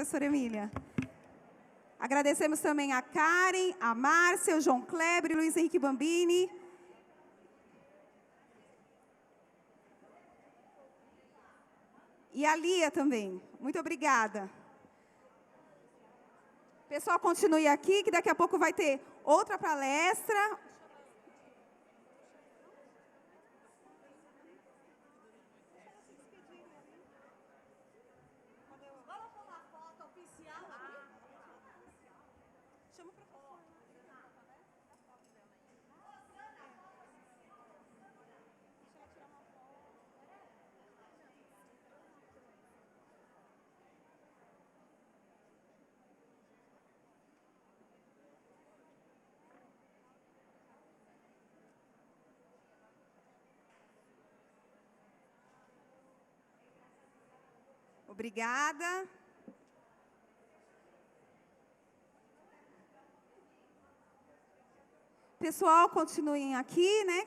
professora Emília. Agradecemos também a Karen, a Márcia, o João Kleber, o Luiz Henrique Bambini. E a Lia também. Muito obrigada. Pessoal, continue aqui, que daqui a pouco vai ter outra palestra. Obrigada. Pessoal, continuem aqui, né?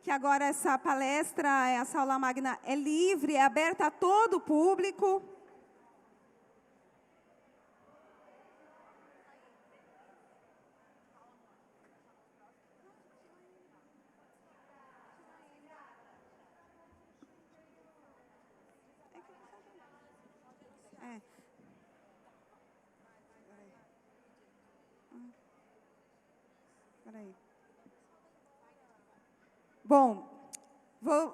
Que agora essa palestra, essa aula magna é livre, é aberta a todo o público. Peraí. Bom,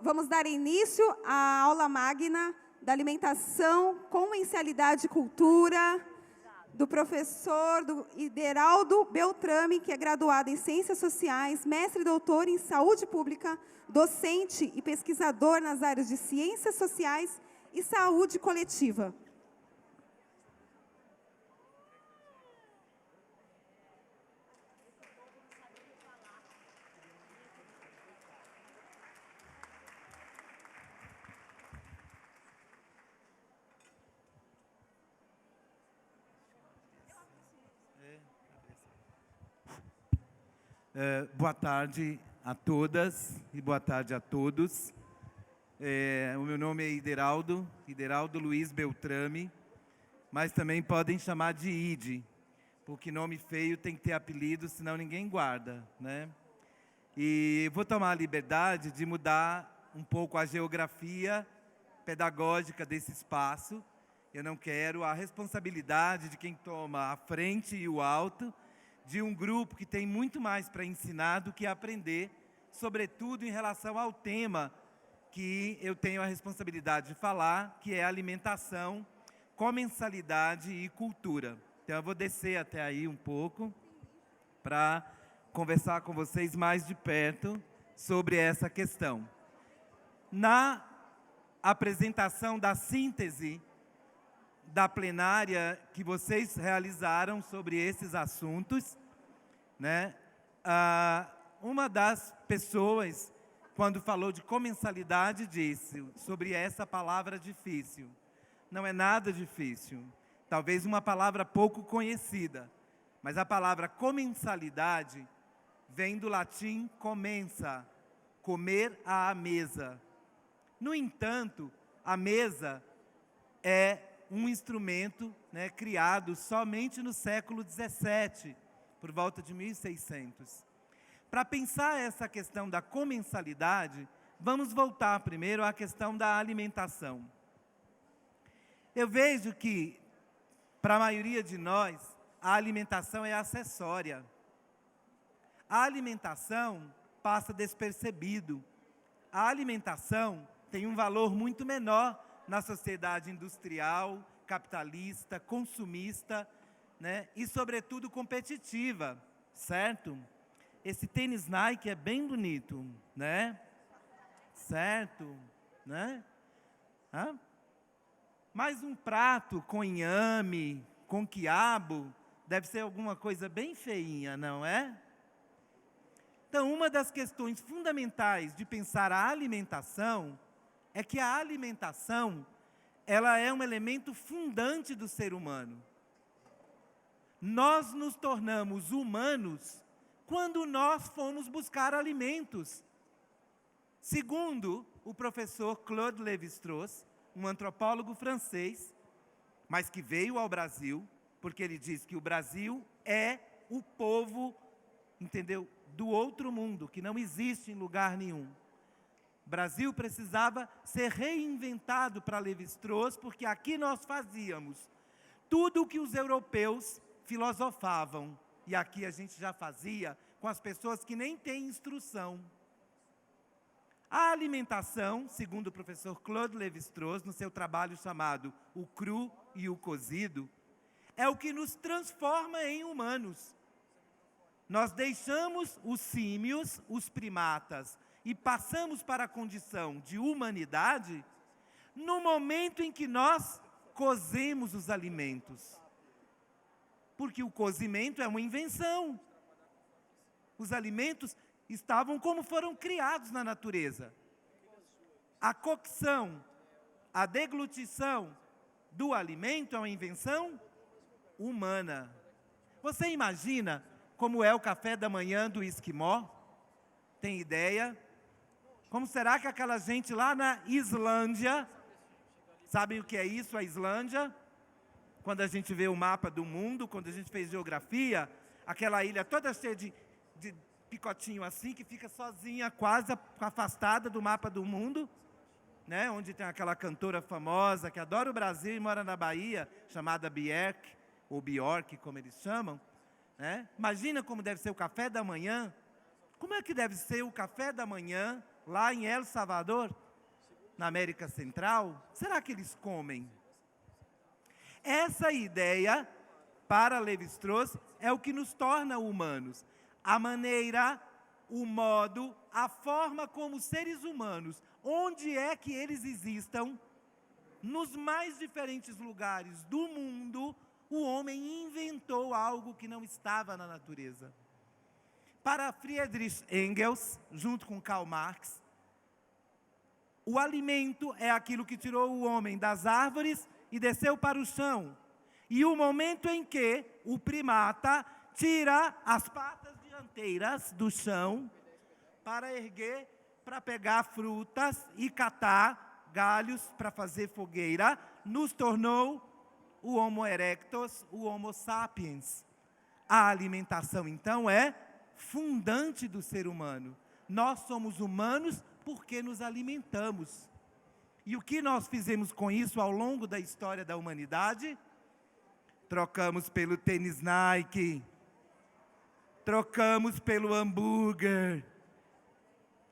vamos dar início à aula magna da alimentação, comensalidade e cultura, do professor Ideraldo Beltrame, que é graduado em Ciências Sociais, mestre e doutor em Saúde Pública, docente e pesquisador nas áreas de Ciências Sociais e Saúde Coletiva. Boa tarde a todas e boa tarde a todos. O meu nome é Ideraldo Luiz Beltrame, mas também podem chamar de Ide, porque nome feio tem que ter apelido, senão ninguém guarda, né? E vou tomar a liberdade de mudar um pouco a geografia pedagógica desse espaço. Eu não quero a responsabilidade de quem toma a frente e o alto, de um grupo que tem muito mais para ensinar do que aprender, sobretudo em relação ao tema que eu tenho a responsabilidade de falar, que é alimentação, comensalidade e cultura. Então, eu vou descer até aí um pouco para conversar com vocês mais de perto sobre essa questão. Na apresentação da síntese da plenária que vocês realizaram sobre esses assuntos, né? Uma das pessoas, quando falou de comensalidade, disse sobre essa palavra difícil. Não é nada difícil, talvez uma palavra pouco conhecida, mas a palavra comensalidade vem do latim comensa, comer à mesa. No entanto, a mesa é um instrumento, né, criado somente no século XVII, por volta de 1600. Para pensar essa questão da comensalidade, vamos voltar primeiro à questão da alimentação. Eu vejo que, para a maioria de nós, a alimentação é acessória. A alimentação passa despercebido. A alimentação tem um valor muito menor na sociedade industrial, capitalista, consumista, né? E, sobretudo, competitiva, certo? Esse tênis Nike é bem bonito, né? Certo, né? Mas um prato com inhame, com quiabo, deve ser alguma coisa bem feinha, não é? Então, uma das questões fundamentais de pensar a alimentação é que a alimentação, ela é um elemento fundante do ser humano. Nós nos tornamos humanos quando nós fomos buscar alimentos. Segundo o professor Claude Lévi-Strauss, um antropólogo francês, mas que veio ao Brasil, porque ele diz que o Brasil é o povo, entendeu, do outro mundo, que não existe em lugar nenhum. O Brasil precisava ser reinventado para Lévi-Strauss, porque aqui nós fazíamos tudo o que os europeus filosofavam, e aqui a gente já fazia com as pessoas que nem têm instrução. A alimentação, segundo o professor Claude Lévi-Strauss, no seu trabalho chamado O Cru e o Cozido, é o que nos transforma em humanos. Nós deixamos os símios, os primatas, e passamos para a condição de humanidade no momento em que nós cozemos os alimentos. Porque o cozimento é uma invenção. Os alimentos estavam como foram criados na natureza. A cocção, a deglutição do alimento é uma invenção humana. Você imagina como é o café da manhã do esquimó? Tem ideia? Como será que aquela gente lá na Islândia, sabem o que é isso, a Islândia? Quando a gente vê o mapa do mundo, quando a gente fez geografia, aquela ilha toda cheia de picotinho assim, que fica sozinha, quase afastada do mapa do mundo, né? Onde tem aquela cantora famosa que adora o Brasil e mora na Bahia, chamada Björk, ou Bjork, como eles chamam. Né? Imagina como deve ser o café da manhã. Como é que deve ser o café da manhã lá em El Salvador, na América Central? Será que eles comem? Essa ideia, para Lévi-Strauss, é o que nos torna humanos. A maneira, o modo, a forma como seres humanos, onde é que eles existam, nos mais diferentes lugares do mundo, o homem inventou algo que não estava na natureza. Para Friedrich Engels, junto com Karl Marx, o alimento é aquilo que tirou o homem das árvores e desceu para o chão. E o momento em que o primata tira as patas dianteiras do chão para erguer, para pegar frutas e catar galhos para fazer fogueira, nos tornou o Homo erectus, o Homo sapiens. A alimentação, então, é fundante do ser humano. Nós somos humanos porque nos alimentamos. E o que nós fizemos com isso ao longo da história da humanidade? Trocamos pelo tênis Nike, trocamos pelo hambúrguer,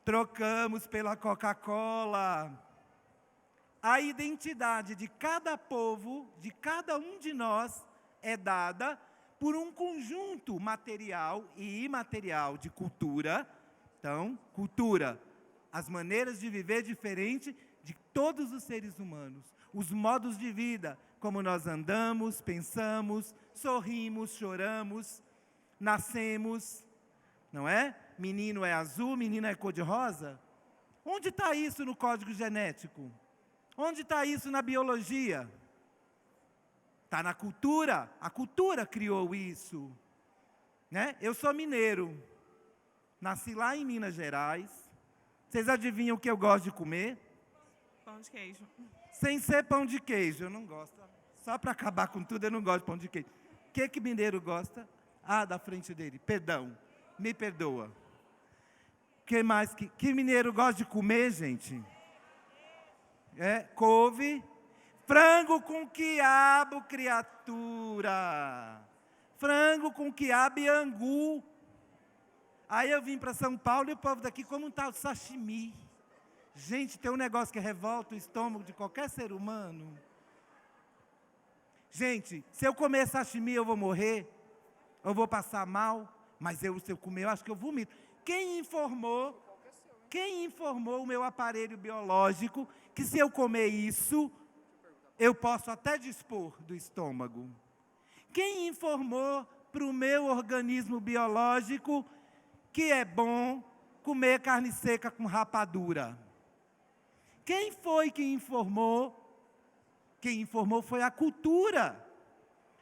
trocamos pela Coca-Cola. A identidade de cada povo, de cada um de nós, é dada por um conjunto material e imaterial de cultura. Então, cultura, as maneiras de viver diferente de todos os seres humanos. Os modos de vida, como nós andamos, pensamos, sorrimos, choramos, nascemos, não é? Menino é azul, menina é cor-de-rosa. Onde está isso no código genético? Onde está isso na biologia? Está na cultura. A cultura criou isso. Né? Eu sou mineiro. Nasci lá em Minas Gerais. Vocês adivinham o que eu gosto de comer? Pão de queijo. Sem ser pão de queijo, eu não gosto. Só para acabar com tudo, eu não gosto de pão de queijo. O que mineiro gosta? Ah, da frente dele. Perdão. Me perdoa. Que mais que mineiro gosta de comer, gente? Couve, frango com quiabo, criatura. Frango com quiabo e angu. Aí eu vim para São Paulo e o povo daqui come um tal de sashimi. Gente, tem um negócio que revolta o estômago de qualquer ser humano. Gente, se eu comer sashimi eu vou morrer, eu vou passar mal, mas se eu comer eu acho que eu vomito. Quem informou o meu aparelho biológico que se eu comer isso, eu posso até dispor do estômago? Quem informou para o meu organismo biológico que é bom comer carne seca com rapadura? Quem foi que informou? Quem informou foi a cultura.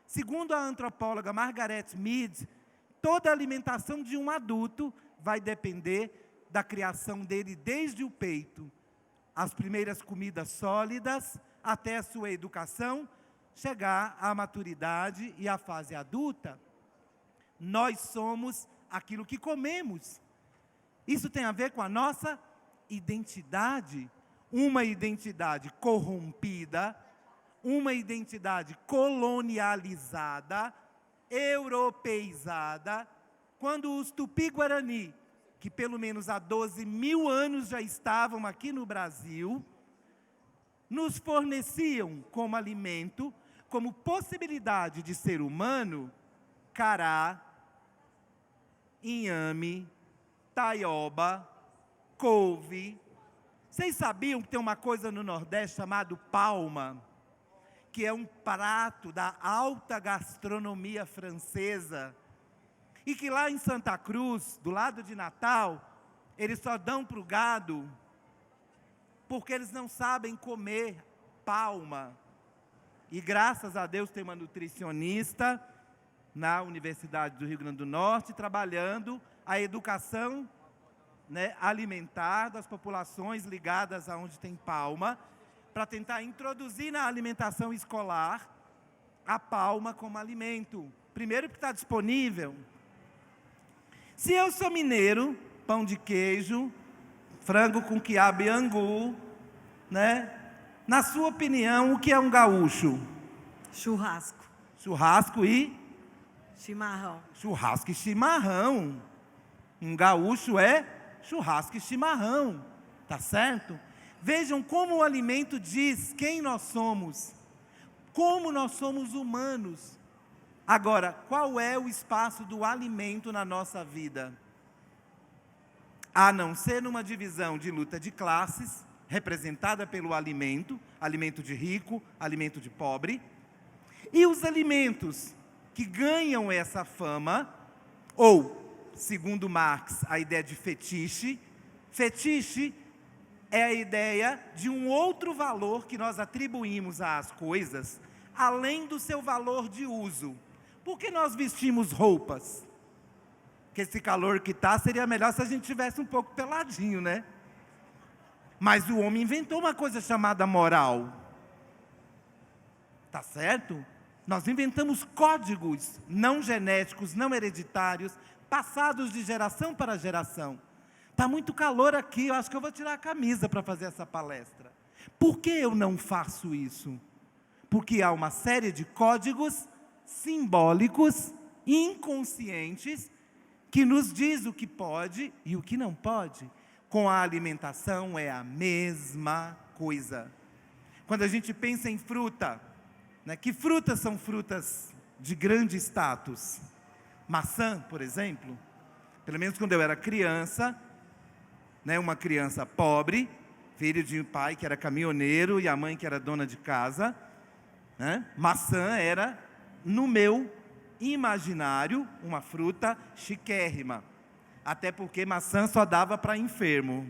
Segundo a antropóloga Margaret Mead, toda a alimentação de um adulto vai depender da criação dele desde o peito. As primeiras comidas sólidas, até a sua educação, chegar à maturidade e à fase adulta, nós somos aquilo que comemos. Isso tem a ver com a nossa identidade, uma identidade corrompida, uma identidade colonializada, europeizada, quando os Tupi-Guarani, que pelo menos há 12.000 anos já estavam aqui no Brasil, nos forneciam como alimento, como possibilidade de ser humano, cará, inhame, taioba, couve. Vocês sabiam que tem uma coisa no Nordeste chamado palma, que é um prato da alta gastronomia francesa, e que lá em Santa Cruz, do lado de Natal, eles só dão para o gado porque eles não sabem comer palma. E graças a Deus tem uma nutricionista na Universidade do Rio Grande do Norte trabalhando a educação, né, alimentar das populações ligadas a onde tem palma, para tentar introduzir na alimentação escolar a palma como alimento. Primeiro porque está disponível. Se eu sou mineiro, pão de queijo, frango com quiabo e angu, né? Na sua opinião, o que é um gaúcho? Churrasco. Churrasco e? Chimarrão. Churrasco e chimarrão. Um gaúcho é churrasco e chimarrão, tá certo? Vejam como o alimento diz quem nós somos, como nós somos humanos. Agora, qual é o espaço do alimento na nossa vida? A não ser numa divisão de luta de classes, representada pelo alimento, alimento de rico, alimento de pobre, e os alimentos que ganham essa fama, ou, segundo Marx, a ideia de fetiche. Fetiche é a ideia de um outro valor que nós atribuímos às coisas, além do seu valor de uso. Por que nós vestimos roupas? Que esse calor que está, seria melhor se a gente tivesse um pouco peladinho, né? Mas o homem inventou uma coisa chamada moral. Tá certo? Nós inventamos códigos não genéticos, não hereditários, passados de geração para geração. Está muito calor aqui, eu acho que eu vou tirar a camisa para fazer essa palestra. Por que eu não faço isso? Porque há uma série de códigos simbólicos, inconscientes, que nos diz o que pode e o que não pode. Com a alimentação é a mesma coisa. Quando a gente pensa em fruta, né, que frutas são frutas de grande status? Maçã, por exemplo. Pelo menos quando eu era criança, né, uma criança pobre, filho de um pai que era caminhoneiro e a mãe que era dona de casa, né, maçã era, no meu imaginário, uma fruta chiquérrima. Até porque maçã só dava para enfermo.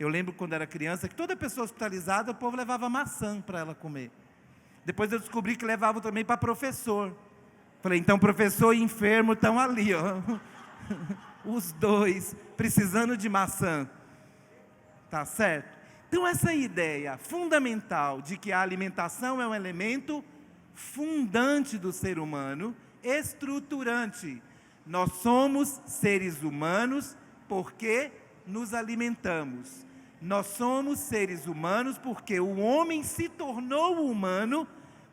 Eu lembro quando era criança que toda pessoa hospitalizada, o povo levava maçã para ela comer. Depois eu descobri que levavam também para professor. Falei, então professor e enfermo estão ali, ó. Os dois, precisando de maçã. Tá certo? Então essa ideia fundamental de que a alimentação é um elemento fundante do ser humano, estruturante. Nós somos seres humanos porque nos alimentamos. Nós somos seres humanos porque o homem se tornou humano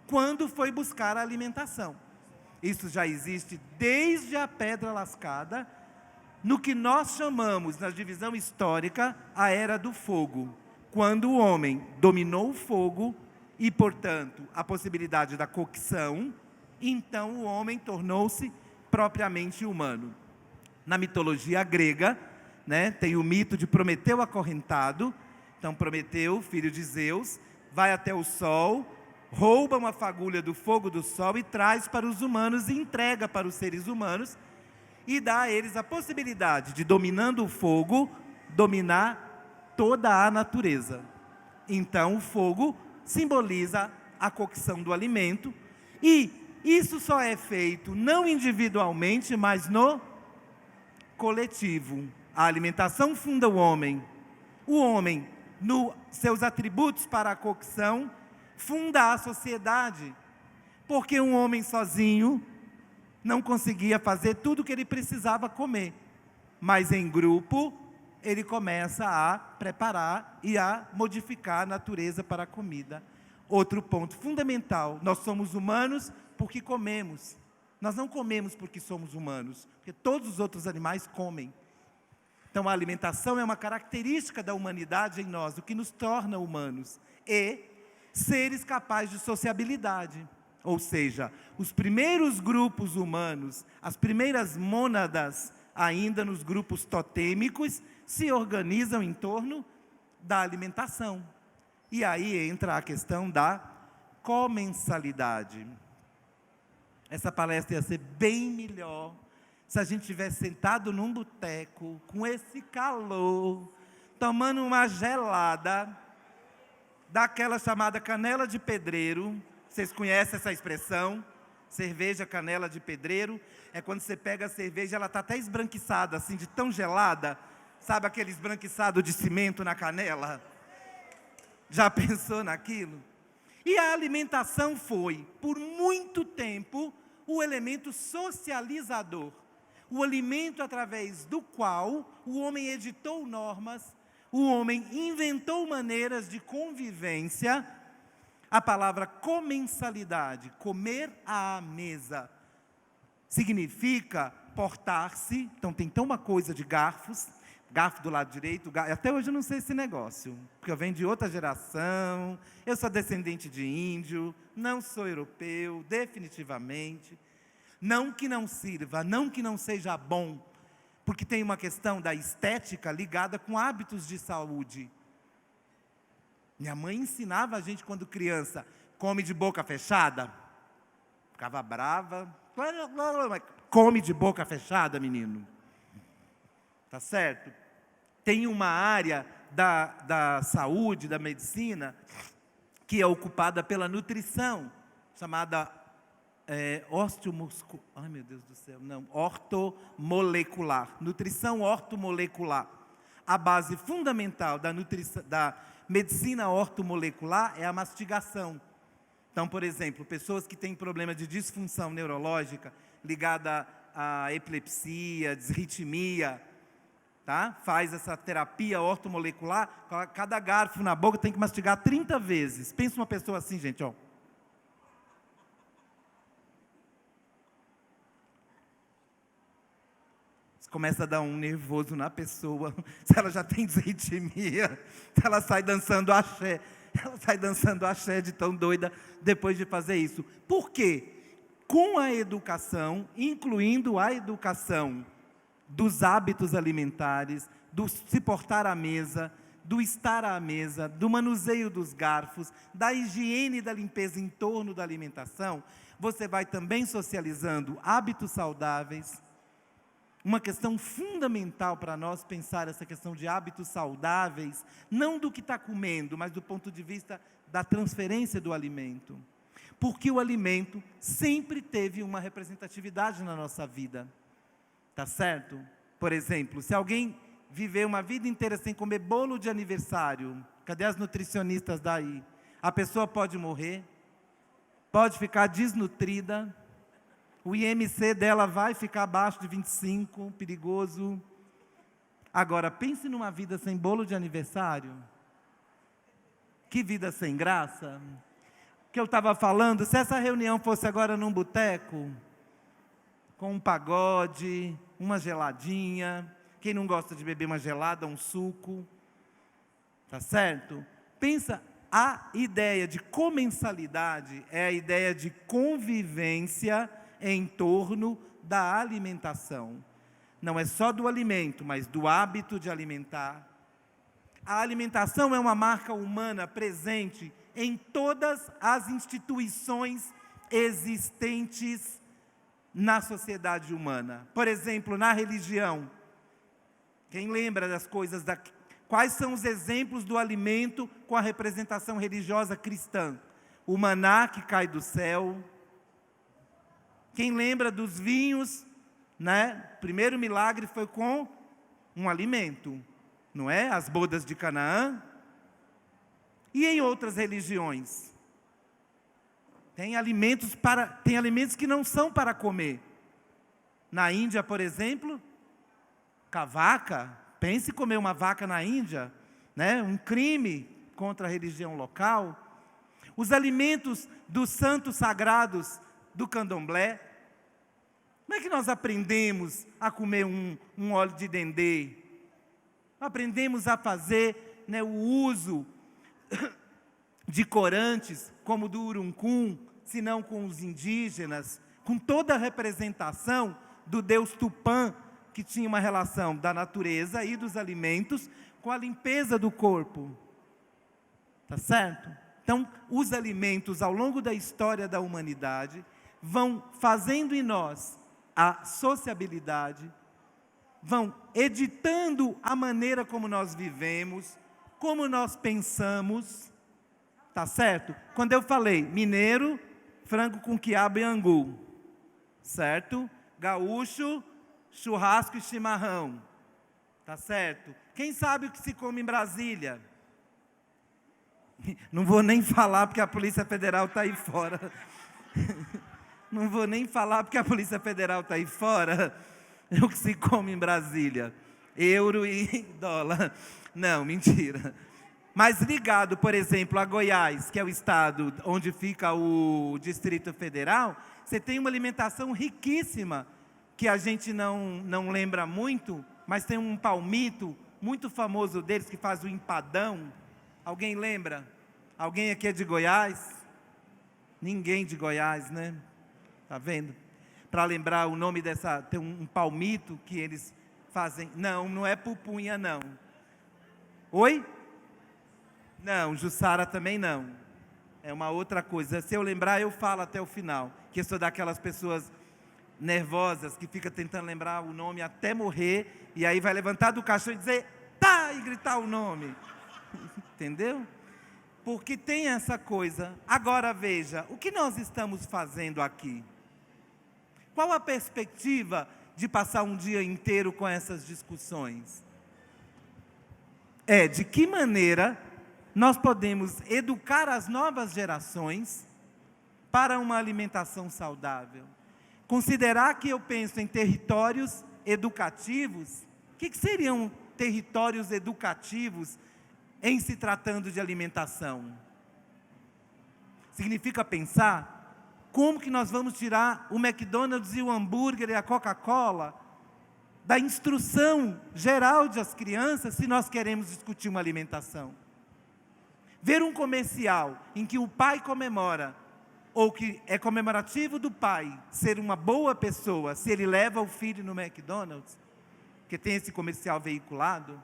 quando foi buscar a alimentação. Isso já existe desde a pedra lascada, no que nós chamamos, na divisão histórica, a Era do Fogo, quando o homem dominou o fogo e, portanto, a possibilidade da cocção, então o homem tornou-se propriamente humano. Na mitologia grega, né, tem o mito de Prometeu acorrentado. Então Prometeu, filho de Zeus, vai até o sol, rouba uma fagulha do fogo do sol e traz para os humanos e entrega para os seres humanos e dá a eles a possibilidade de, dominando o fogo, dominar toda a natureza. Então o fogo simboliza a cocção do alimento e isso só é feito não individualmente, mas no coletivo. A alimentação funda o homem. O homem, nos seus atributos para a cocção, funda a sociedade. Porque um homem sozinho não conseguia fazer tudo o que ele precisava comer. Mas em grupo, ele começa a preparar e a modificar a natureza para a comida. Outro ponto fundamental, nós somos humanos porque comemos. Nós não comemos porque somos humanos, porque todos os outros animais comem. Então a alimentação é uma característica da humanidade em nós, o que nos torna humanos. E seres capazes de sociabilidade. Ou seja, os primeiros grupos humanos, as primeiras mônadas, ainda nos grupos totêmicos, se organizam em torno da alimentação. E aí entra a questão da comensalidade. Essa palestra ia ser bem melhor se a gente tivesse sentado num boteco, com esse calor, tomando uma gelada, daquela chamada canela de pedreiro. Vocês conhecem essa expressão? Cerveja canela de pedreiro. É quando você pega a cerveja, ela está até esbranquiçada, assim, de tão gelada. Sabe aquele esbranquiçado de cimento na canela? Já pensou naquilo? E a alimentação foi, por muito tempo, o elemento socializador. O alimento através do qual o homem editou normas, o homem inventou maneiras de convivência. A palavra comensalidade, comer à mesa, significa portar-se. Então tem tão uma coisa de garfos, garfo do lado direito, até hoje eu não sei esse negócio, porque eu venho de outra geração, eu sou descendente de índio, não sou europeu, definitivamente. Não que não sirva, não que não seja bom, porque tem uma questão da estética ligada com hábitos de saúde. Minha mãe ensinava a gente quando criança, come de boca fechada. Ficava brava. Come de boca fechada, menino. Tá certo? Tem uma área da saúde, da medicina, que é ocupada pela nutrição, chamada ortomolecular. Nutrição ortomolecular. A base fundamental da medicina ortomolecular é a mastigação. Então, por exemplo, pessoas que têm problema de disfunção neurológica ligada à epilepsia, disritmia, tá? Faz essa terapia ortomolecular, cada garfo na boca tem que mastigar 30 vezes. Pensa uma pessoa assim, gente, ó. Começa a dar um nervoso na pessoa, se ela já tem disritmia, ela sai dançando axé, de tão doida depois de fazer isso. Por quê? Com a educação, incluindo a educação dos hábitos alimentares, do se portar à mesa, do estar à mesa, do manuseio dos garfos, da higiene e da limpeza em torno da alimentação, você vai também socializando hábitos saudáveis. Uma questão fundamental para nós pensar essa questão de hábitos saudáveis, não do que está comendo, mas do ponto de vista da transferência do alimento. Porque o alimento sempre teve uma representatividade na nossa vida. Tá certo? Por exemplo, se alguém viver uma vida inteira sem comer bolo de aniversário, cadê as nutricionistas daí? A pessoa pode morrer, pode ficar desnutrida, o IMC dela vai ficar abaixo de 25, perigoso. Agora, pense numa vida sem bolo de aniversário. Que vida sem graça. Que eu estava falando, se essa reunião fosse agora num boteco, com um pagode, uma geladinha, quem não gosta de beber uma gelada, um suco, tá certo? Pensa, a ideia de comensalidade é a ideia de convivência em torno da alimentação. Não é só do alimento, mas do hábito de alimentar. A alimentação é uma marca humana presente em todas as instituições existentes na sociedade humana. Por exemplo, na religião. Quem lembra das coisas quais são os exemplos do alimento com a representação religiosa cristã? O maná que cai do céu. Quem lembra dos vinhos, né? O primeiro milagre foi com um alimento, não é? As bodas de Canaã. E em outras religiões? Tem alimentos que não são para comer. Na Índia, por exemplo, com a vaca, pense em comer uma vaca na Índia, né? Um crime contra a religião local. Os alimentos dos santos sagrados do candomblé. Como é que nós aprendemos a comer um óleo de dendê? Aprendemos a fazer, né, o uso de corantes, como do uruncum, se não com os indígenas, com toda a representação do deus Tupã, que tinha uma relação da natureza e dos alimentos com a limpeza do corpo. Tá certo? Então, os alimentos, ao longo da história da humanidade, vão fazendo em nós a sociabilidade, vão editando a maneira como nós vivemos, como nós pensamos, tá certo? Quando eu falei mineiro, frango com quiabo e angu, certo? Gaúcho, churrasco e chimarrão, tá certo? Quem sabe o que se come em Brasília? Não vou nem falar porque a Polícia Federal está aí fora. Não vou nem falar porque a Polícia Federal está aí fora. O que se come em Brasília? Euro e dólar. Não, mentira. Mas ligado, por exemplo, a Goiás, que é o estado onde fica o Distrito Federal, você tem uma alimentação riquíssima, que a gente não lembra muito, mas tem um palmito muito famoso deles, que faz o empadão. Alguém lembra? Alguém aqui é de Goiás? Ninguém de Goiás, né? Tá vendo? Para lembrar o nome dessa, tem um palmito que eles fazem. Não é pupunha, não. Oi? Não, Jussara também não. É uma outra coisa. Se eu lembrar, eu falo até o final. Que eu sou daquelas pessoas nervosas que fica tentando lembrar o nome até morrer, e aí vai levantar do caixão e dizer, tá, e gritar o nome. Entendeu? Porque tem essa coisa. Agora veja, o que nós estamos fazendo aqui? Qual a perspectiva de passar um dia inteiro com essas discussões? De que maneira nós podemos educar as novas gerações para uma alimentação saudável? Considerar que eu penso em territórios educativos, o que seriam territórios educativos em se tratando de alimentação? Significa pensar como que nós vamos tirar o McDonald's e o hambúrguer e a Coca-Cola da instrução geral das crianças, se nós queremos discutir uma alimentação. Ver um comercial em que o pai comemora, ou que é comemorativo do pai ser uma boa pessoa, se ele leva o filho no McDonald's, porque tem esse comercial veiculado.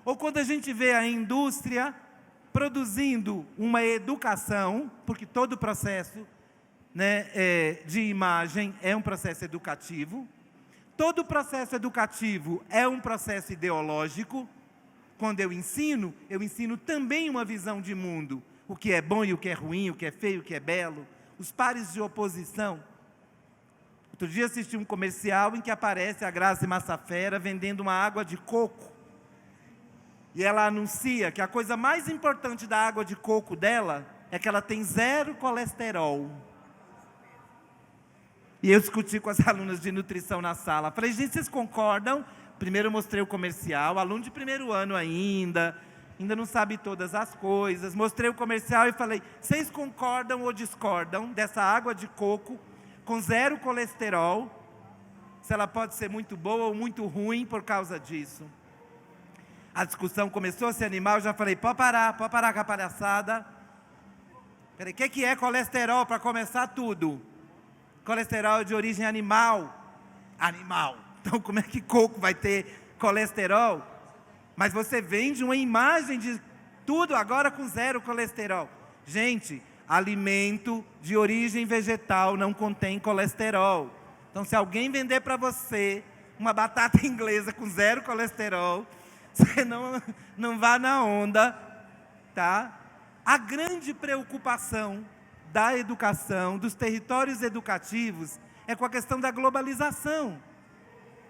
Ou quando a gente vê a indústria produzindo uma educação, porque todo o processo, né, de imagem é um processo educativo, todo o processo educativo é um processo ideológico. Quando eu ensino também uma visão de mundo, o que é bom e o que é ruim, o que é feio, o que é belo, os pares de oposição. Outro dia assisti um comercial em que aparece a Grazi Massafera vendendo uma água de coco. E ela anuncia que a coisa mais importante da água de coco dela é que ela tem 0 colesterol. E eu discuti com as alunas de nutrição na sala. Falei, gente, vocês concordam? Primeiro eu mostrei o comercial, aluno de primeiro ano ainda não sabe todas as coisas. Mostrei o comercial e falei, vocês concordam ou discordam dessa água de coco com 0 colesterol? Se ela pode ser muito boa ou muito ruim por causa disso. A discussão começou a se animar, eu já falei, pode parar com a palhaçada. Falei, o que é colesterol para começar tudo? Colesterol é de origem animal. Animal. Então como é que coco vai ter colesterol? Mas você vende uma imagem de tudo agora com 0 colesterol. Gente, alimento de origem vegetal não contém colesterol. Então se alguém vender para você uma batata inglesa com 0 colesterol, você não vá na onda, tá? A grande preocupação da educação, dos territórios educativos, é com a questão da globalização.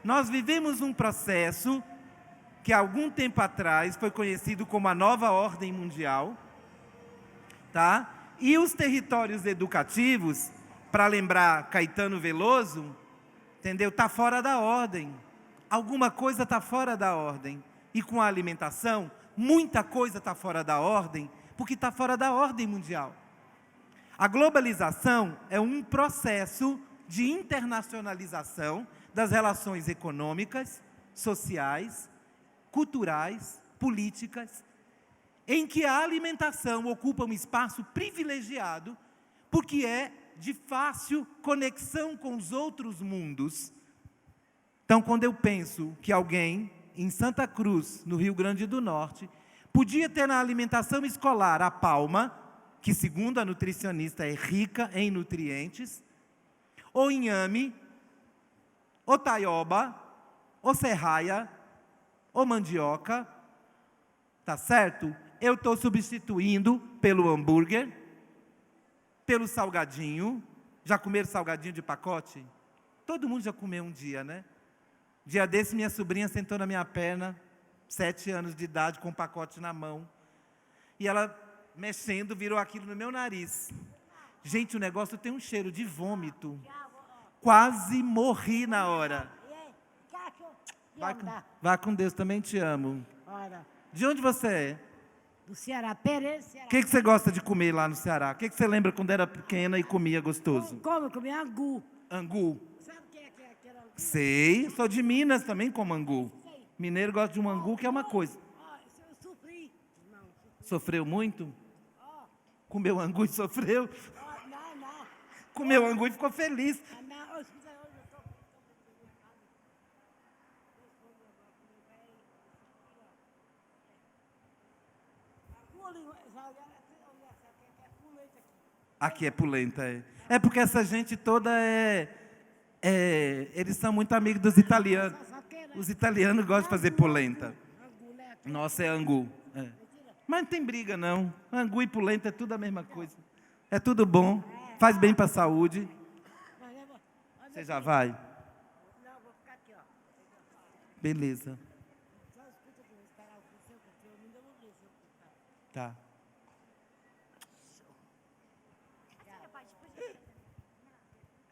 Nós vivemos um processo que há algum tempo atrás foi conhecido como a nova ordem mundial, tá? E os territórios educativos, para lembrar Caetano Veloso, entendeu? Está fora da ordem. Alguma coisa está fora da ordem. E com a alimentação, muita coisa está fora da ordem, porque está fora da ordem mundial. A globalização é um processo de internacionalização das relações econômicas, sociais, culturais, políticas, em que a alimentação ocupa um espaço privilegiado, porque é de fácil conexão com os outros mundos. Então, quando eu penso que alguém em Santa Cruz, no Rio Grande do Norte, podia ter na alimentação escolar a palma, que segundo a nutricionista é rica em nutrientes, ou inhame, ou taioba, ou serraia, ou mandioca, tá certo? Eu estou substituindo pelo hambúrguer, pelo salgadinho. Já comeram salgadinho de pacote? Todo mundo já comeu um dia, né? Dia desse, minha sobrinha sentou na minha perna, 7 anos de idade, com um pacote na mão. E ela, mexendo, virou aquilo no meu nariz. Gente, o negócio tem um cheiro de vômito. Quase morri na hora. Vai com Deus, também te amo. De onde você é? Do Ceará, Pereira, Ceará. O que você gosta de comer lá no Ceará? O que você lembra quando era pequena e comia gostoso? Como? Comia angu. Angu. Sabe o que é aquele angu? Sei, sou de Minas também, como angu. Mineiro gosta de um angu, que é uma coisa. Eu sofri. Não, Sofreu muito? Comeu angu e sofreu? não. Comeu angu e ficou feliz. Não, escuta, eu estou... Aqui é polenta, é. É porque essa gente toda eles são muito amigos dos italianos. Os italianos gostam de fazer polenta. Nossa, é angu. É. Mas não tem briga, não. Angu e polenta é tudo a mesma coisa. É tudo bom. Faz bem para a saúde. Você já vai? Não, vou ficar aqui, ó. Beleza. Só escuta que eu vou esperar o seu café, eu ainda vou ver se eu Tá.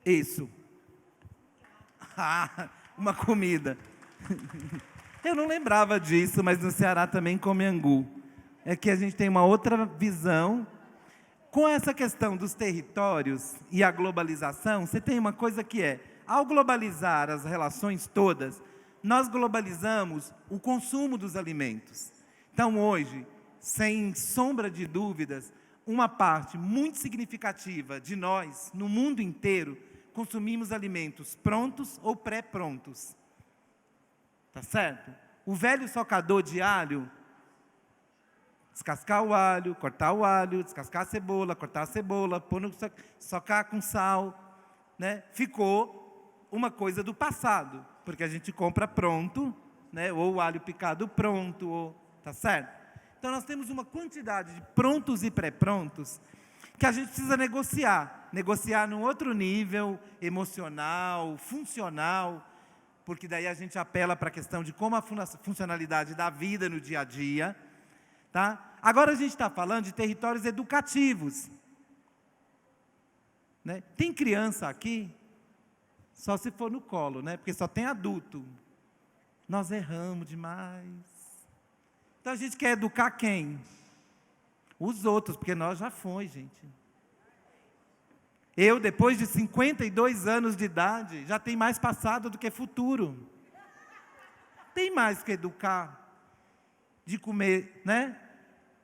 Isso. Ah, uma comida. Eu não lembrava disso, mas no Ceará também come angu. É que a gente tem uma outra visão. Com essa questão dos territórios e a globalização, você tem uma coisa que é, ao globalizar as relações todas, nós globalizamos o consumo dos alimentos. Então, hoje, sem sombra de dúvidas, uma parte muito significativa de nós, no mundo inteiro, consumimos alimentos prontos ou pré-prontos. Tá certo? O velho socador de alho, descascar o alho, cortar o alho, descascar a cebola, cortar a cebola, pôr no socar com sal, né? Ficou uma coisa do passado, porque a gente compra pronto, né? Ou o alho picado pronto, ou, tá certo? Então nós temos uma quantidade de prontos e pré-prontos que a gente precisa negociar num outro nível emocional, funcional, porque daí a gente apela para a questão de como a funcionalidade da vida no dia a dia, tá? Agora a gente está falando de territórios educativos, né? Tem criança aqui? Só se for no colo, né? Porque só tem adulto. Nós erramos demais. Então a gente quer educar quem? Os outros, porque nós já fomos, gente. Eu, depois de 52 anos de idade, já tenho mais passado do que futuro. Tem mais que educar, de comer, né?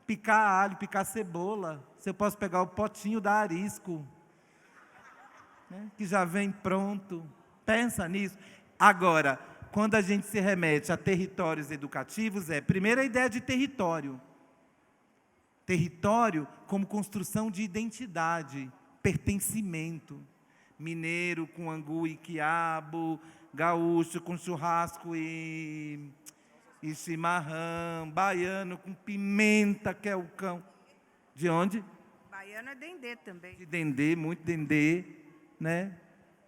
Picar alho, picar cebola. Se eu posso pegar o potinho da Arisco, né? Que já vem pronto. Pensa nisso. Agora, quando a gente se remete a territórios educativos, primeiro a ideia de território. Território como construção de identidade, pertencimento. Mineiro com angu e quiabo, gaúcho com churrasco e chimarrão, baiano com pimenta, que é o cão. De onde? Baiano é dendê também. De dendê, muito dendê, né?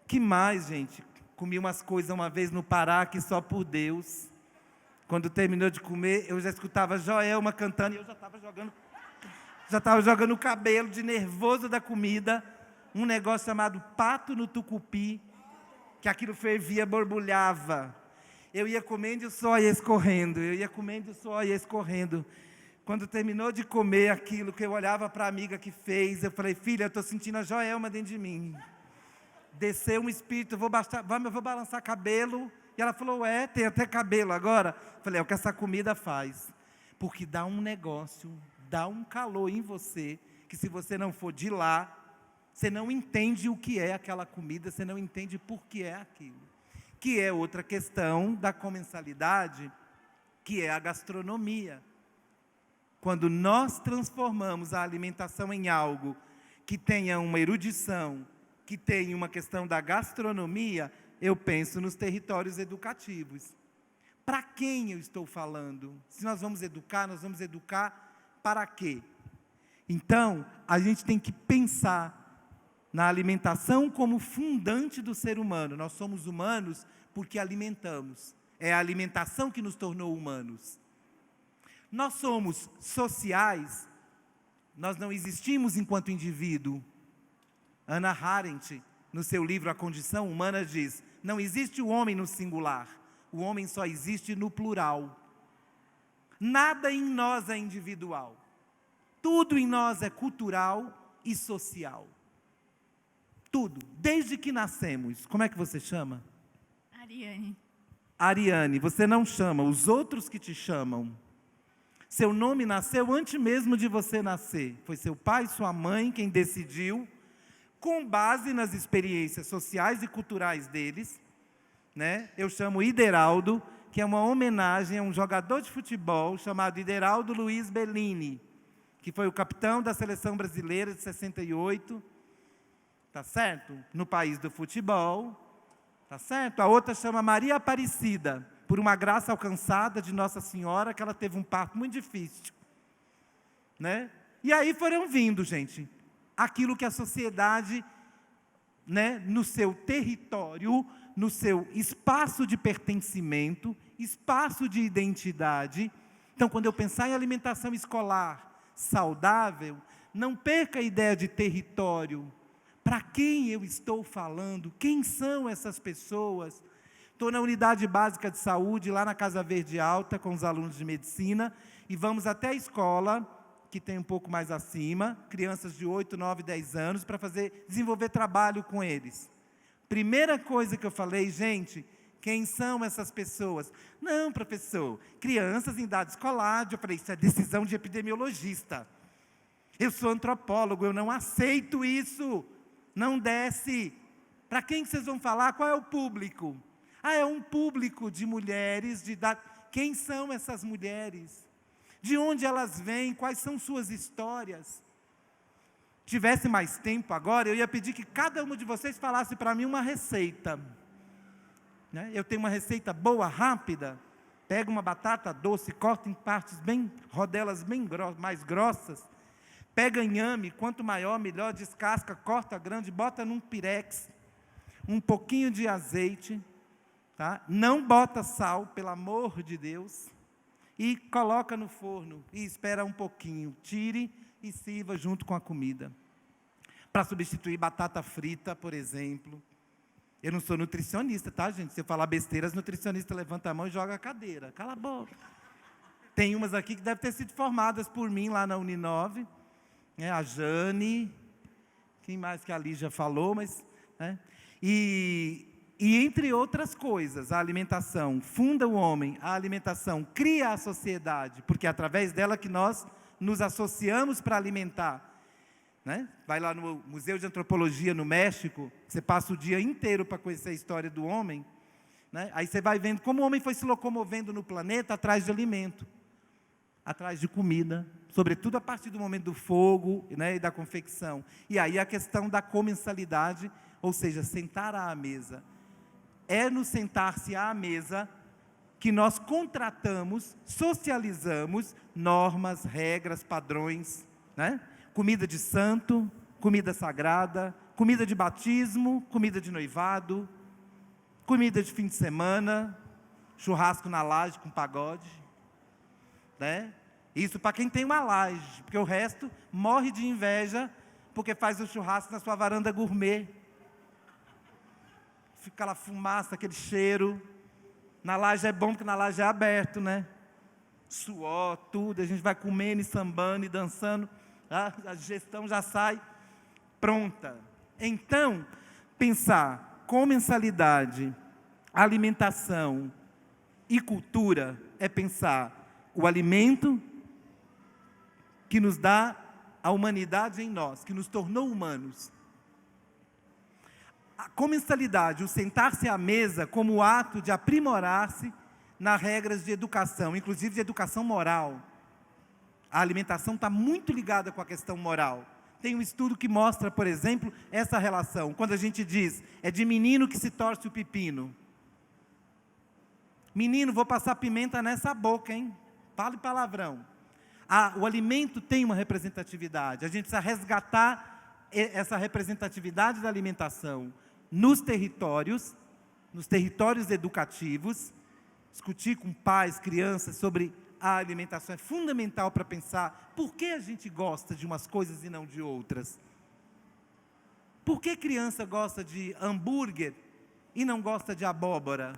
Que mais, gente? Comi umas coisas uma vez no Pará que só por Deus. Quando terminou de comer, eu já escutava Joelma cantando e eu já estava jogando Já estava jogando o cabelo de nervoso da comida. Um negócio chamado pato no tucupi, que aquilo fervia, borbulhava. Eu ia comendo e o suor ia escorrendo. Eu ia comendo e o suor ia escorrendo. Quando terminou de comer aquilo, que eu olhava para a amiga que fez, eu falei, filha, eu estou sentindo a Joelma dentro de mim. Desceu um espírito, eu vou balançar cabelo. E ela falou, tem até cabelo agora? Eu falei, é o que essa comida faz. Porque dá um negócio, dá um calor em você, que se você não for de lá, você não entende o que é aquela comida, você não entende por que é aquilo. Que é outra questão da comensalidade, que é a gastronomia. Quando nós transformamos a alimentação em algo que tenha uma erudição, que tenha uma questão da gastronomia, eu penso nos territórios educativos. Para quem eu estou falando? Se nós vamos educar para quê? Então, a gente tem que pensar na alimentação como fundante do ser humano. Nós somos humanos porque alimentamos. É a alimentação que nos tornou humanos. Nós somos sociais, nós não existimos enquanto indivíduo. Hannah Arendt, no seu livro A Condição Humana, diz, não existe o homem no singular, o homem só existe no plural. Nada em nós é individual. Tudo em nós é cultural e social. Tudo, desde que nascemos. Como é que você chama? Ariane. Ariane, você não chama, os outros que te chamam. Seu nome nasceu antes mesmo de você nascer. Foi seu pai e sua mãe quem decidiu, com base nas experiências sociais e culturais deles. Né? Eu chamo Ideraldo, que é uma homenagem a um jogador de futebol chamado Ideraldo Luiz Bellini, que foi o capitão da seleção brasileira de 68, tá certo? No país do futebol, tá certo? A outra chama Maria Aparecida, por uma graça alcançada de Nossa Senhora, que ela teve um parto muito difícil. Né? E aí foram vindo, gente, aquilo que a sociedade, né, no seu território, no seu espaço de pertencimento, espaço de identidade. Então, quando eu pensar em alimentação escolar saudável, não perca a ideia de território. Para quem eu estou falando? Quem são essas pessoas? Estou na unidade básica de saúde, lá na Casa Verde Alta, com os alunos de medicina, e vamos até a escola, que tem um pouco mais acima, crianças de 8, 9, 10 anos, para desenvolver trabalho com eles. Primeira coisa que eu falei, gente, quem são essas pessoas? Não, professor, crianças em idade escolar. Eu falei, isso é decisão de epidemiologista. Eu sou antropólogo, eu não aceito isso. Não desce. Para quem vocês vão falar? Qual é o público? É um público de mulheres de idade. Quem são essas mulheres? De onde elas vêm? Quais são suas histórias? Tivesse mais tempo agora, eu ia pedir que cada um de vocês falasse para mim uma receita. Né? Eu tenho uma receita boa, rápida. Pega uma batata doce, corta em partes rodelas bem mais grossas. Pega inhame, quanto maior, melhor, descasca, corta grande, bota num pirex. Um pouquinho de azeite. Tá? Não bota sal, pelo amor de Deus. E coloca no forno e espera um pouquinho. Tire e sirva junto com a comida. Para substituir batata frita, por exemplo. Eu não sou nutricionista, tá, gente? Se eu falar besteiras, nutricionista levanta a mão e joga a cadeira. Cala a boca. Tem umas aqui que devem ter sido formadas por mim lá na Uninove. Né? A Jane. Quem mais que a Lígia falou, mas... Né? E entre outras coisas, a alimentação funda o homem, a alimentação cria a sociedade, porque é através dela que nós nos associamos para alimentar. Né? Vai lá no Museu de Antropologia no México, você passa o dia inteiro para conhecer a história do homem, né? Aí você vai vendo como o homem foi se locomovendo no planeta atrás de alimento, atrás de comida, sobretudo a partir do momento do fogo, né, e da confecção. E aí a questão da comensalidade, ou seja, sentar à mesa. É no sentar-se à mesa que nós contratamos, socializamos normas, regras, padrões, né? Comida de santo, comida sagrada, comida de batismo, comida de noivado, comida de fim de semana, churrasco na laje com pagode, né? Isso para quem tem uma laje, porque o resto morre de inveja porque faz o churrasco na sua varanda gourmet. Fica aquela fumaça, aquele cheiro. Na laje é bom porque na laje é aberto, né? Suor, tudo, a gente vai comendo e sambando e dançando, a digestão já sai pronta. Então, pensar comensalidade, alimentação e cultura é pensar o alimento que nos dá a humanidade em nós, que nos tornou humanos. A comensalidade, o sentar-se à mesa como o ato de aprimorar-se nas regras de educação, inclusive de educação moral. A alimentação está muito ligada com a questão moral. Tem um estudo que mostra, por exemplo, essa relação. Quando a gente diz, é de menino que se torce o pepino. Menino, vou passar pimenta nessa boca, hein? Fale palavrão. O alimento tem uma representatividade. A gente precisa resgatar essa representatividade da alimentação nos territórios educativos. Discutir com pais, crianças sobre a alimentação é fundamental para pensar por que a gente gosta de umas coisas e não de outras. Por que criança gosta de hambúrguer e não gosta de abóbora?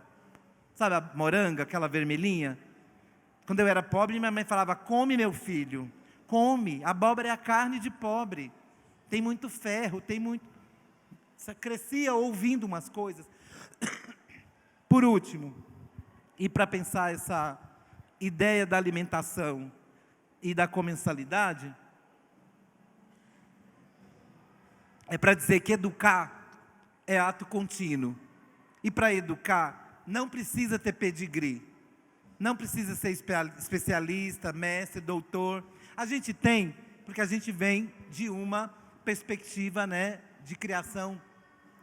Sabe a moranga, aquela vermelhinha? Quando eu era pobre, minha mãe falava, come meu filho, come, abóbora é a carne de pobre, tem muito ferro, tem muito... Você crescia ouvindo umas coisas. Por último, e para pensar essa ideia da alimentação e da comensalidade, é para dizer que educar é ato contínuo. E para educar, não precisa ter pedigree. Não precisa ser especialista, mestre, doutor. A gente tem, porque a gente vem de uma perspectiva, né, de criação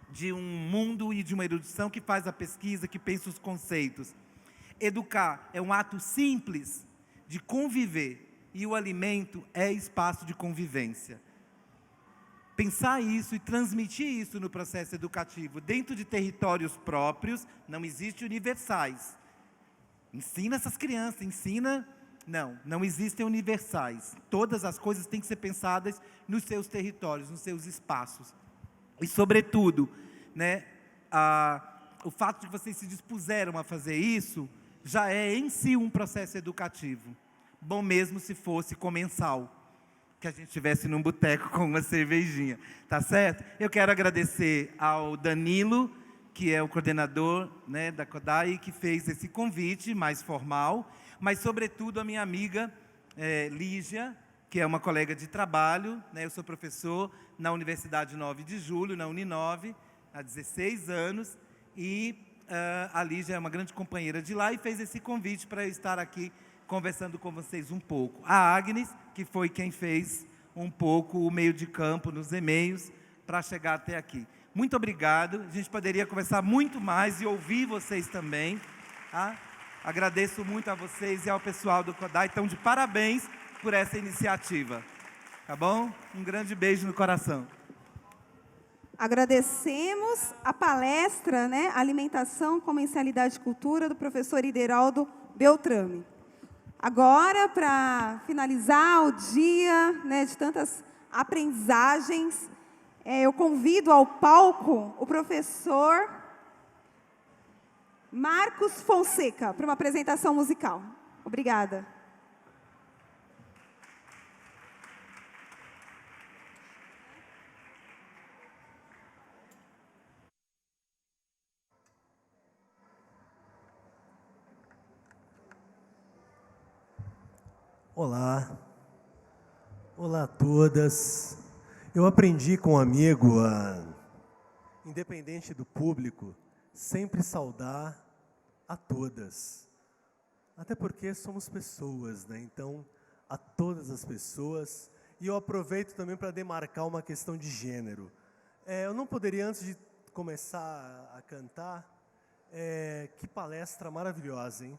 de um mundo e de uma erudição que faz a pesquisa, que pensa os conceitos. Educar é um ato simples de conviver, e o alimento é espaço de convivência. Pensar isso e transmitir isso no processo educativo, dentro de territórios próprios, não existe universais. Ensina essas crianças, ensina... Não existem universais. Todas as coisas têm que ser pensadas nos seus territórios, nos seus espaços. E, sobretudo, né, o fato de que vocês se dispuseram a fazer isso, já é em si um processo educativo. Bom mesmo se fosse comensal, que a gente estivesse num boteco com uma cervejinha, tá certo? Eu quero agradecer ao Danilo, que é o coordenador, né, da CODAI, que fez esse convite mais formal, mas, sobretudo, a minha amiga Lígia, que é uma colega de trabalho, né, eu sou professor na Universidade 9 de Julho, na Uninove, há 16 anos, e a Lígia é uma grande companheira de lá e fez esse convite para eu estar aqui conversando com vocês um pouco. A Agnes, que foi quem fez um pouco o meio de campo nos e-mails para chegar até aqui. Muito obrigado, a gente poderia conversar muito mais e ouvir vocês também. Tá? Agradeço muito a vocês e ao pessoal do CODAI, então de parabéns por essa iniciativa. Tá bom? Um grande beijo no coração. Agradecemos a palestra, né, Alimentação, Comensalidade e Cultura, do professor Ideraldo Beltrame. Agora, para finalizar o dia, né, de tantas aprendizagens, eu convido ao palco o professor Marcos Fonseca para uma apresentação musical. Obrigada. Olá, olá a todas. Eu aprendi com um amigo independente do público, sempre saudar a todas. Até porque somos pessoas, né? Então, a todas as pessoas. E eu aproveito também para demarcar uma questão de gênero. Eu não poderia, antes de começar a cantar, que palestra maravilhosa, hein?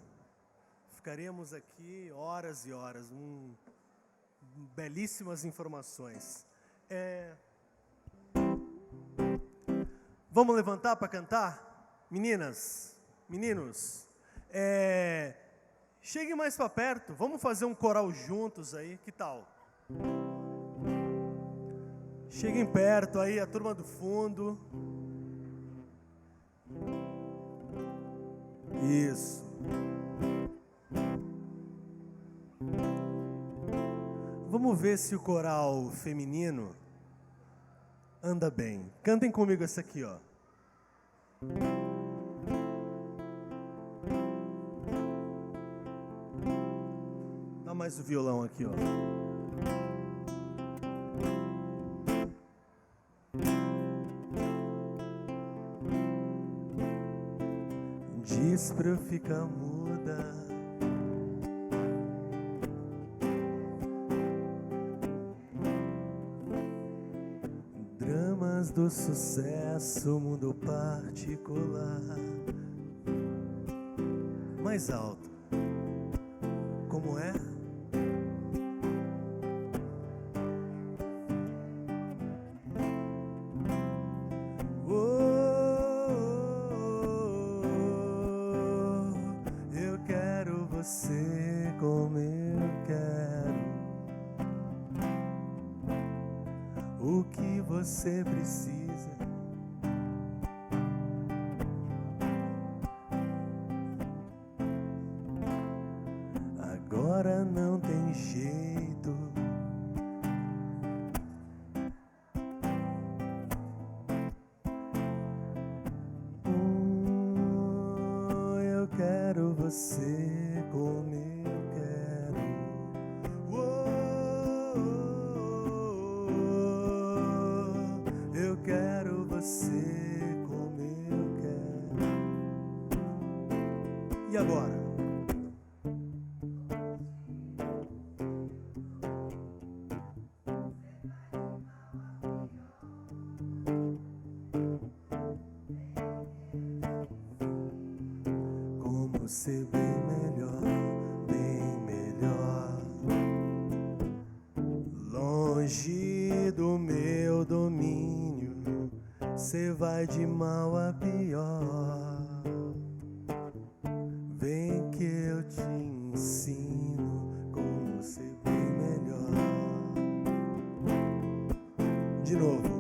Ficaríamos aqui horas e horas, belíssimas informações. Vamos levantar para cantar? Meninas, meninos, Cheguem mais para perto, vamos fazer um coral juntos aí, que tal? Cheguem perto aí, a turma do fundo. Isso. Vamos ver se o coral feminino anda bem. Cantem comigo essa aqui, ó. Dá mais o violão aqui, ó. Diz pra eu ficar muda. Dramas do sucesso, mundo particular. Mais alto. Como é? Eu quero você como eu quero. O que você precisa? Agora não tem jeito. Eu quero você como eu quero. Eu quero você como eu quero. E agora? Como ser bem melhor, bem melhor. Longe do meu domínio, cê vai de mal a pior. Vem que eu te ensino como ser bem melhor. De novo.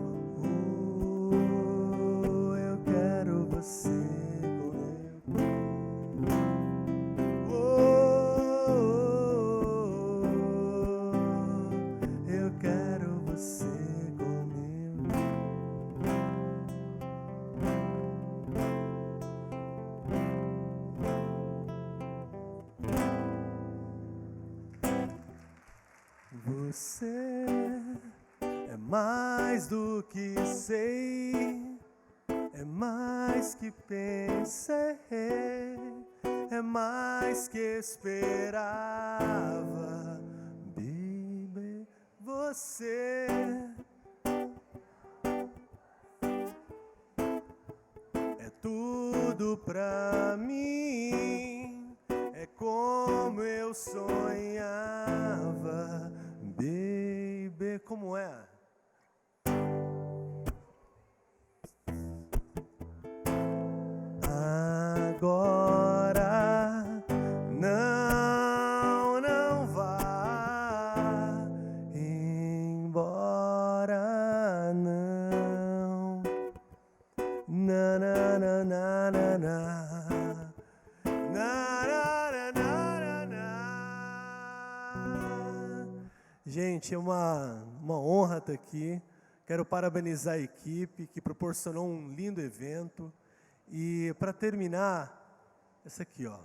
Eu quero você como eu quero. Eu quero você como eu quero. Você é mais do que sei, é mais que pensei, é mais que esperava, baby. Você é tudo pra mim, é como eu sonhava, baby. Como é? Agora não vá embora, não. Na na na na na na. Na na na na na. Gente, é uma honra estar aqui. Quero parabenizar a equipe que proporcionou um lindo evento. E para terminar, essa aqui, ó.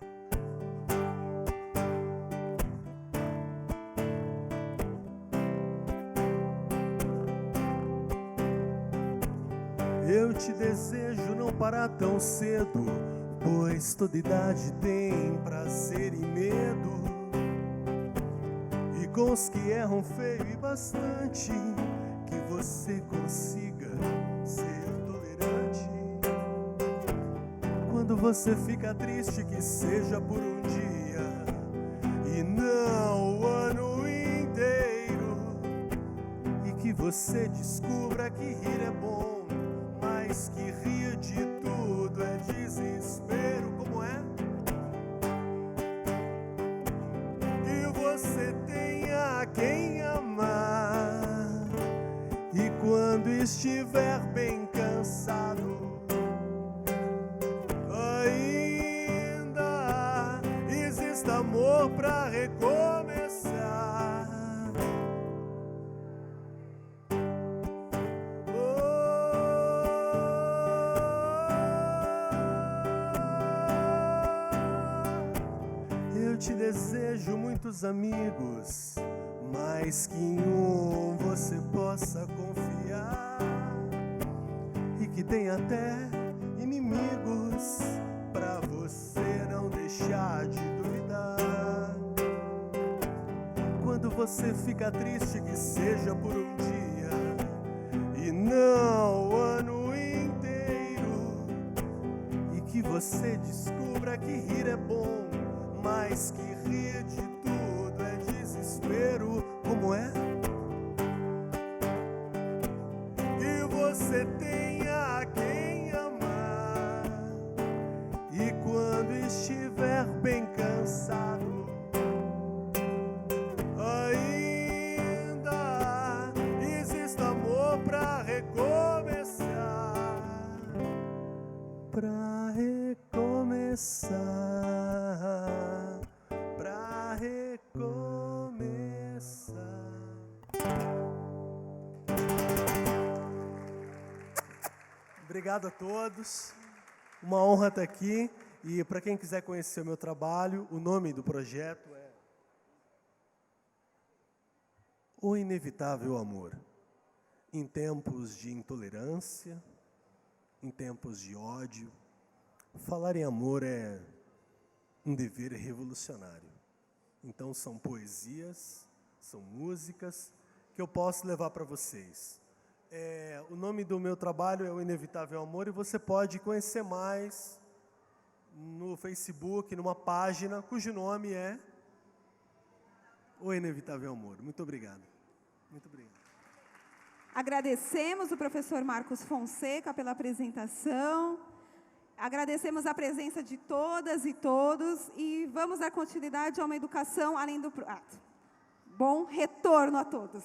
Eu te desejo não parar tão cedo, pois toda idade tem prazer e medo. E com os que erram feio e bastante, que você consiga ser tolerante. Quando você fica triste, que seja por um dia e não o ano inteiro. E que você descubra que rir é bom, mas que rir de tudo é desespero. Como é? estiver bem cansado, ainda existe amor para recomeçar. Eu te desejo muitos amigos, mas que em um você possa confiar, e que tenha até inimigos pra você não deixar de duvidar. Quando você fica triste, que seja por um dia e não o ano inteiro, e que você descubra que rir é bom, mas que rir de tudo é desespero. Como é? Que você tenha quem amar, e quando estiver bem cansado, ainda existe amor pra recomeçar. Pra recomeçar. Pra recomeçar. Obrigado a todos. Uma honra estar aqui. E para quem quiser conhecer o meu trabalho, o nome do projeto é O Inevitável Amor. Em tempos de intolerância, em tempos de ódio, falar em amor é um dever revolucionário. Então são poesias, são músicas que eu posso levar para vocês. O nome do meu trabalho é O Inevitável Amor, e você pode conhecer mais no Facebook, numa página cujo nome é O Inevitável Amor. Muito obrigado. Muito obrigado. Agradecemos o professor Marcos Fonseca pela apresentação. Agradecemos a presença de todas e todos e vamos dar continuidade a uma educação além do prato. Bom retorno a todos.